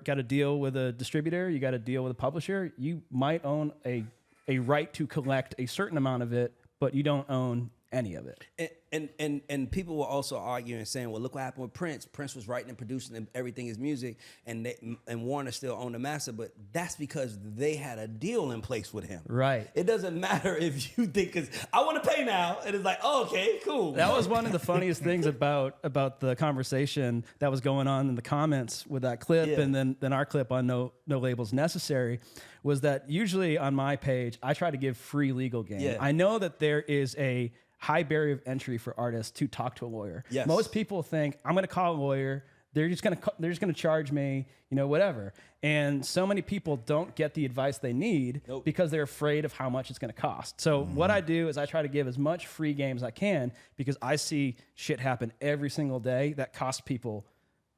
got a deal with a distributor, you got a deal with a publisher, you might own a right to collect a certain amount of it, but you don't own any of it. and people were also arguing and saying, well, look what happened with Prince. Prince was writing and producing everything his music, and Warner still owned the master, but that's because they had a deal in place with him. Right. It doesn't matter if you think, because I want to pay now, and it's like, oh, okay, cool. That was one of the funniest things about the conversation that was going on in the comments with that clip, Yeah. and then our clip on No Labels Necessary, was that usually on my page I try to give free legal game. Yeah. I know that there is a high barrier of entry for artists to talk to a lawyer. Yes. Most people think I'm going to call a lawyer. They're just going to charge me, whatever. And so many people don't get the advice they need because they're afraid of how much it's going to cost. So what I do is I try to give as much free game as I can, because I see shit happen every single day that costs people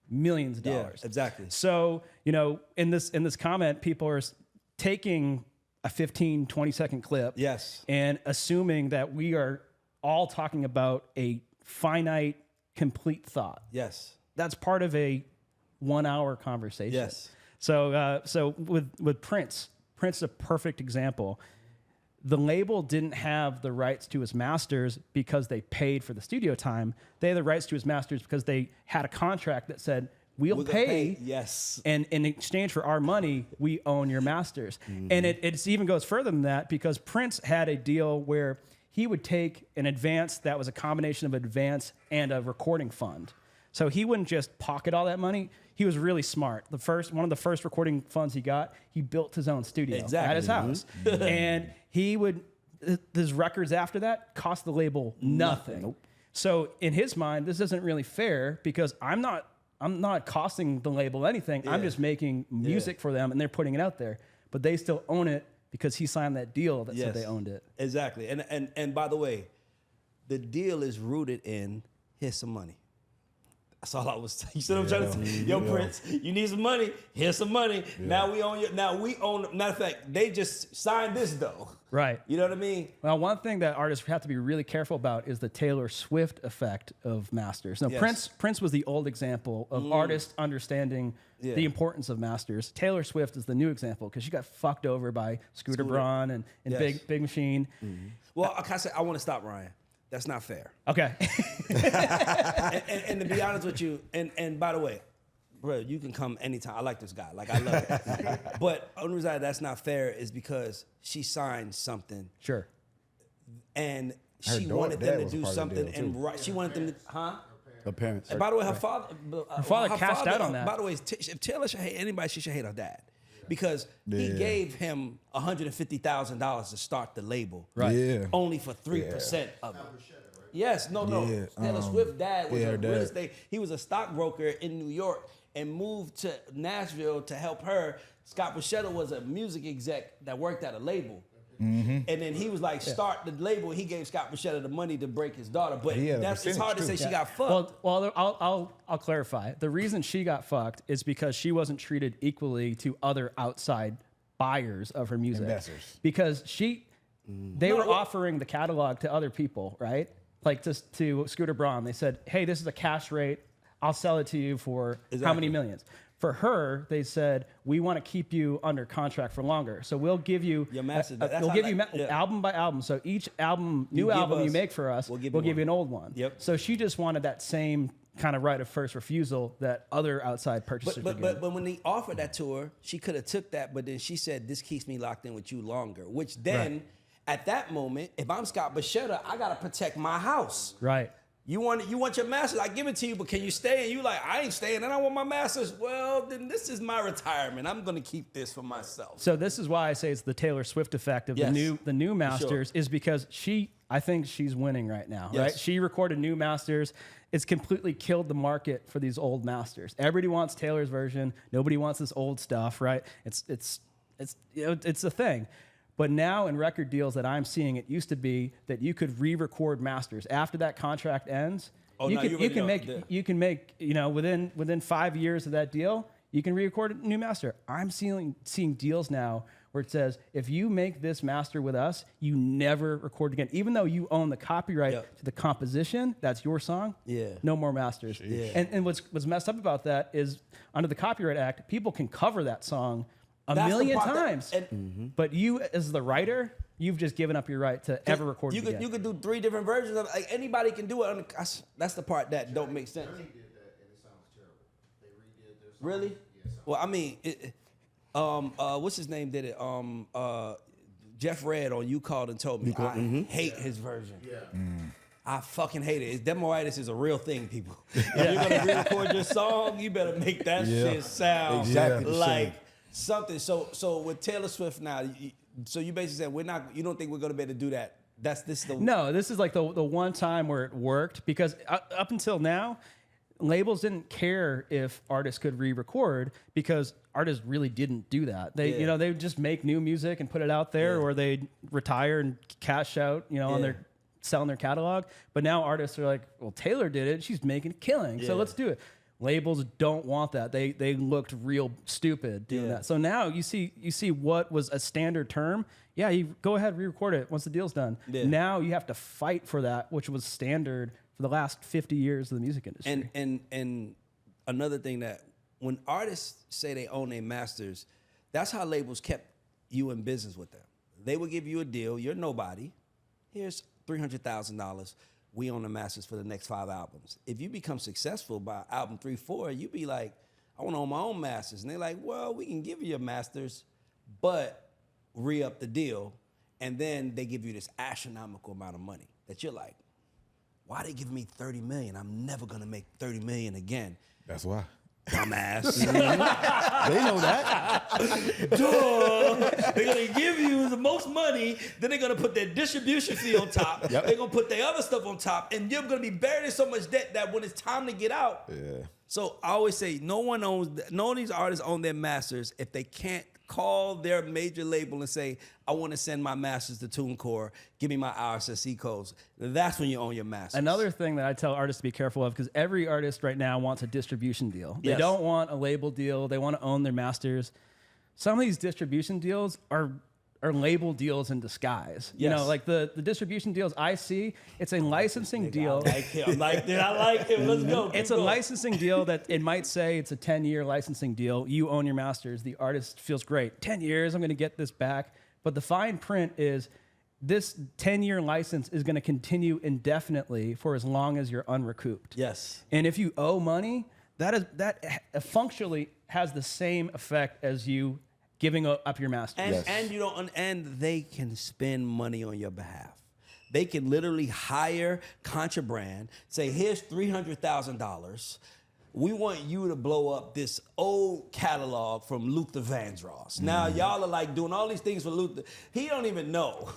millions of dollars. Yeah, exactly. So, in this comment, people are taking a 15, 20-second clip, Yes. and assuming that we are all talking about a finite, complete thought. Yes. That's part of a 1 hour conversation. Yes. So with Prince is a perfect example. The label didn't have the rights to his masters because they paid for the studio time. They had the rights to his masters because they had a contract that said, we'll pay. Yes. And in exchange for our money, we own your masters. And it even goes further than that, because Prince had a deal where he would take an advance that was a combination of advance and a recording fund. So he wouldn't just pocket all that money. He was really smart. One of the first recording funds he got, he built his own studio at his house. And his records after that cost the label nothing. Nope. So in his mind, this isn't really fair, because I'm not costing the label anything. I'm just making music for them, and they're putting it out there. But they still own it because he signed that deal that said they owned it. Exactly. And by the way, the deal is rooted in, here's some money. That's all I was saying. You see what I'm trying to say? Yo, Prince, you need some money. Here's some money. Yeah. Now we own. Matter of fact, they just signed this though. Right. You know what I mean? Well, one thing that artists have to be really careful about is the Taylor Swift effect of masters. Now, Yes. Prince was the old example of artists understanding the importance of masters. Taylor Swift is the new example, because she got fucked over by Scooter Braun and Yes. Big Machine. Well, I want to stop, Ryan. That's not fair. Okay. and to be honest with you, and by the way, bro, you can come anytime. I like this guy. Like, I love it. But the only reason that's not fair is because she signed something, Sure. and Her she dad wanted them to was do part of the something, deal, and she wanted them to, Her parents. And by the way, her father cashed out on that. By the way, if Taylor should hate anybody, she should hate her dad, because he gave him $150,000 to start the label, Right. Yeah. only for 3% of it. Yes, no. Yeah, Taylor Swift's dad was yeah, a her real dad. estate. He was a stockbroker in New York and moved to Nashville to help her. Scott Buscetta was a music exec that worked at a label. And then he was like, start the label. He gave Scott Buscetta the money to break his daughter. But He had a it's hard to say percentage, she got fucked. Well, I'll clarify. The reason she got fucked is because she wasn't treated equally to other outside buyers of her music. Investors. Because they were offering the catalog to other people, right? Like to Scooter Braun. They said, hey, this is a cash rate. I'll sell it to you for how many millions? For her, they said, we want to keep you under contract for longer. So we'll give you Your master. That's we'll how give that- you album by album. So each album, new give album you us- make for us, we'll give we'll you give you one. an old one. Yep. So she just wanted that same kind of right of first refusal that other outside purchasers would get. But when they offered that to her, she could have took that, but then she said, this keeps me locked in with you longer. Which then, at that moment, if I'm Scott Buscetta, I gotta protect my house. Right. You want your masters, I give it to you, but can you stay? And you like, I ain't staying, and I want my masters. Well, then this is my retirement. I'm gonna keep this for myself. So this is why I say it's the Taylor Swift effect of Yes. the new masters, is because I think she's winning right now, Yes. right? She recorded new masters. It's completely killed the market for these old masters. Everybody wants Taylor's version. Nobody wants this old stuff, right? It's a thing. But now in record deals that I'm seeing, it used to be that you could re-record masters after that contract ends. Oh, you no, you can already make within 5 years of that deal, you can re-record a new master. I'm seeing deals now where it says, if you make this master with us, you never record again. Even though you own the copyright to the composition, that's your song, no more masters. And what's messed up about that is, under the Copyright Act, people can cover that song a million times. But you, as the writer, you've just given up your right to ever record it again. You could do 3 different versions of it. Like, anybody can do it. That's the part that don't make sense. Journey did that, and it sounds terrible. They redid their song. Really? Yeah, Well, I mean, what's his name did it? Jeff Red on You Called and Told Me. I hate his version. Yeah. I fucking hate it. Demoitis is a real thing, people. If you're gonna re-record your song, you better make that shit sound Exactly the like same. something. So with Taylor Swift now, so you basically said you don't think we're gonna be able to do that. No, this is like the one time where it worked, because up until now, labels didn't care if artists could re-record, because artists really didn't do that. They they would just make new music and put it out there, or they'd retire and cash out, on their selling their catalog. But now artists are like, well, Taylor did it, she's making a killing, so let's do it. Labels don't want that. They looked real stupid doing that. So now you see what was a standard term. Yeah, you go ahead, re-record it once the deal's done. Yeah. Now you have to fight for that, which was standard for the last 50 years of the music industry. And another thing, that when artists say they own their masters, that's how labels kept you in business with them. They would give you a deal. You're nobody. Here's $300,000. We own the masters for the next 5 albums. If you become successful by album 3, 4, you be like, I want to own my own masters. And they're like, well, we can give you your masters, but re-up the deal. And then they give you this astronomical amount of money that you're like, why they giving me $30 million? I'm never gonna make $30 million again. That's why. Dumbass. They know that. Duh. They're gonna give you the most money, then they're gonna put their distribution fee on top. They're gonna put their other stuff on top, and you're gonna be buried in so much debt that when it's time to get out. Yeah. So I always say, none of these artists own their masters if they can't call their major label and say, I want to send my masters to TuneCore, give me my RSSC codes. That's when you own your masters. Another thing that I tell artists to be careful of, because every artist right now wants a distribution deal. They don't want a label deal. They want to own their masters. Some of these distribution deals are label deals in disguise. Yes. Like the distribution deals I see, it's a licensing deal. I like him. I like him. Let's go. It's a licensing deal that it might say it's a 10-year licensing deal. You own your masters. The artist feels great. 10 years, I'm going to get this back. But the fine print is this 10-year license is going to continue indefinitely for as long as you're unrecouped. Yes. And if you owe money, that functionally has the same effect as you giving up your masters. And they can spend money on your behalf. They can literally hire Contraband, say, here's $300,000. We want you to blow up this old catalog from Luther Vandross. Now y'all are like doing all these things for Luther. He don't even know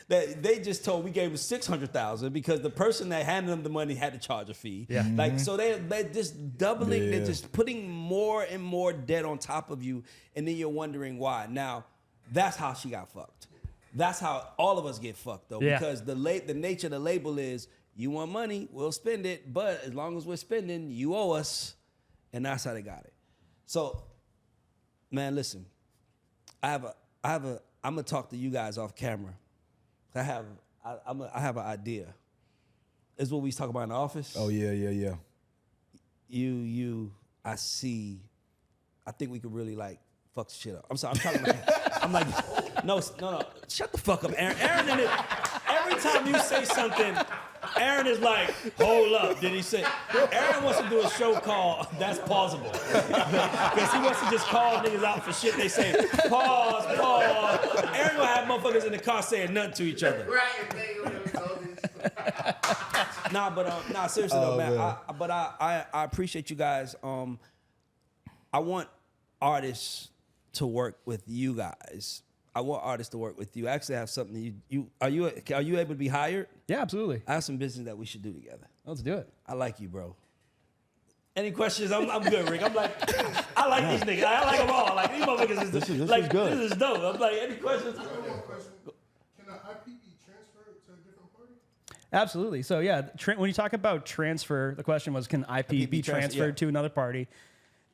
that they just told we gave him $600,000 because the person that handed them the money had to charge a fee. Yeah. Like, so they're just doubling, they're just putting more and more debt on top of you, and then you're wondering why. Now, that's how she got fucked. That's how all of us get fucked though, because the nature of the label is, you want money, we'll spend it, but as long as we're spending, you owe us. And that's how they got it. So, man, listen, I'm gonna talk to you guys off camera. I have an idea. This is what we talk about in the office. Oh yeah. I think we could really like fuck shit up. I'm sorry, I'm like, no, shut the fuck up, Aaron. Aaron, every time you say something, Aaron is like, hold up, did he say? Aaron wants to do a show called That's Pausable. Because he wants to just call niggas out for shit they say. Pause. Aaron will have motherfuckers in the car saying nothing to each other. Seriously though, man. I appreciate you guys. I want artists to work with you guys. I want artists to work with you. I actually have something. Are you able to be hired? Yeah, absolutely. I have some business that we should do together. Let's do it. I like you, bro. Any questions? I'm good, Rick. I'm like, I like these niggas. I like them all. Like, these motherfuckers This is like, good. This is dope. I'm like, any questions? I have one question. Can an IP be transferred to a different party? Absolutely. So yeah, when you talk about transfer, the question was, can IP be transferred to another party?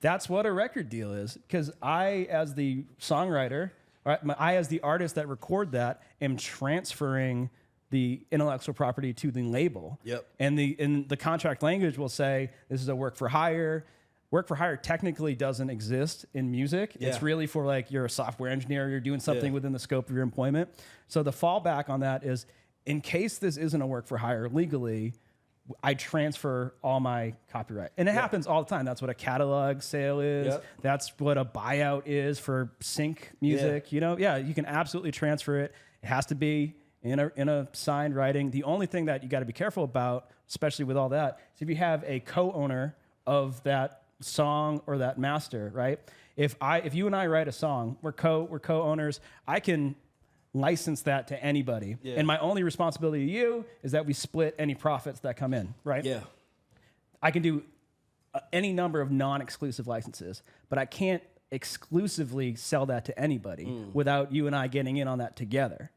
That's what a record deal is. Because I, as the songwriter, I, as the artist that record that, am transferring the intellectual property to the label. Yep. And the contract language will say, this is a work for hire. work for hire technically doesn't exist in music. Yeah. It's really for like you're a software engineer, you're doing something within the scope of your employment. So the fallback on that is in case this isn't a work for hire legally, I transfer all my copyright. And it happens all the time. That's what a catalog sale is. Yep. That's what a buyout is for sync music. You know, you can absolutely transfer it. It has to be in a signed writing. The only thing that you got to be careful about, especially with all that, is if you have a co-owner of that song or that master, right? If you and I write a song, we're co-owners. I can license that to anybody, and my only responsibility to you is that we split any profits that come in, right? Yeah. I can do any number of non-exclusive licenses, but I can't exclusively sell that to anybody without you and I getting in on that together,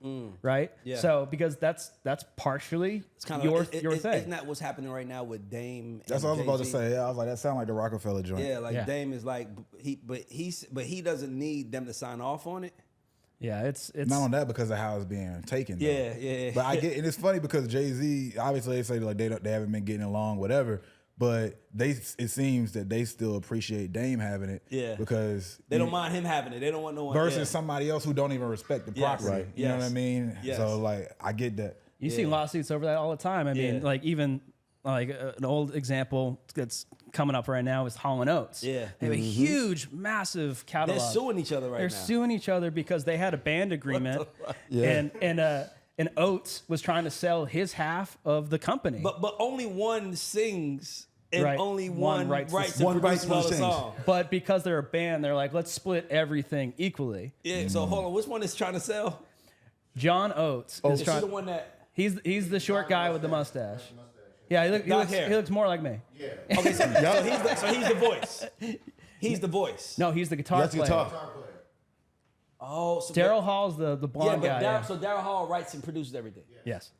right? Yeah. So because that's partially It's kind your of thing. Isn't that what's happening right now with Dame? That's and what I was about to Jay-Z? say. Yeah, I was like, that sounds like the Rockefeller joint. Yeah, like Yeah. Dame is like he doesn't need them to sign off on it. Yeah, it's Not on that because of how it's being taken. Though. Yeah. But I get, and it's funny because Jay-Z, obviously they say like they haven't been getting along, whatever. But it seems that they still appreciate Dame having it. Yeah. Because They don't mind him having it. They don't want no one versus somebody else who don't even respect the Yes. property. Right. You know Yes. what I mean? Yes. So like I get that. You see lawsuits over that all the time. I mean, Yeah. like even like an old example that's coming up right now is Hall & Oates. Yeah. They have a huge, massive catalog. They're suing each other right They're now. suing each other because they had a band agreement, and Oates was trying to sell his half of the company. But only one sings and Right. only One one writes the writes song. and One writes, produces one all the sings. song. But because they're a band, they're like, let's split everything equally. Yeah. So hold on, which one is trying to sell? John Oates is Is she trying. the one that? He's the short guy with the mustache. Yeah, he Dark hair. looks more like me. Okay, so he's the voice. He's the voice. No, he's the guitar That's player. guitar. Oh, so Daryl Hall's the Yeah, blonde but guy. so Daryl Hall writes and produces everything. Yes.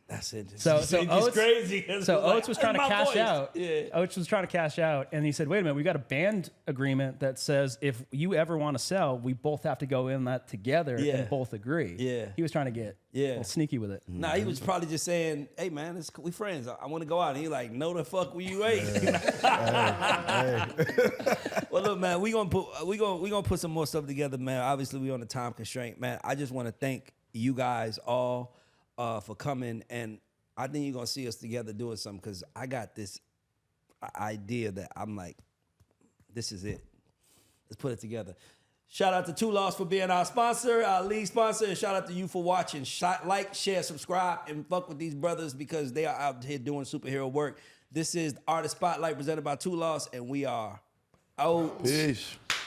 That's interesting. So It's Oates, crazy. So Oates was trying to "That's my cash voice." out. Yeah. Oates was trying to cash out, and he said, "Wait a minute, we got a band agreement that says if you ever want to sell, we both have to go in that together Yeah. and both agree." Yeah. He was trying to get a little sneaky with it. Nah, he was probably just saying, "Hey man, we friends. I want to go out." And he like, "No, the fuck you ain't." Well, look, man, we gonna put some more stuff together, man. Obviously, we on a time constraint, man. I just want to thank you guys all for coming, and I think you're gonna see us together doing something because I got this idea that I'm like, this is it. Let's put it together. Shout out to Two Lost for being our sponsor, our lead sponsor, and shout out to you for watching. Like, share, subscribe, and fuck with these brothers because they are out here doing superhero work. This is Artist Spotlight presented by Two Lost, and we are out. Peace.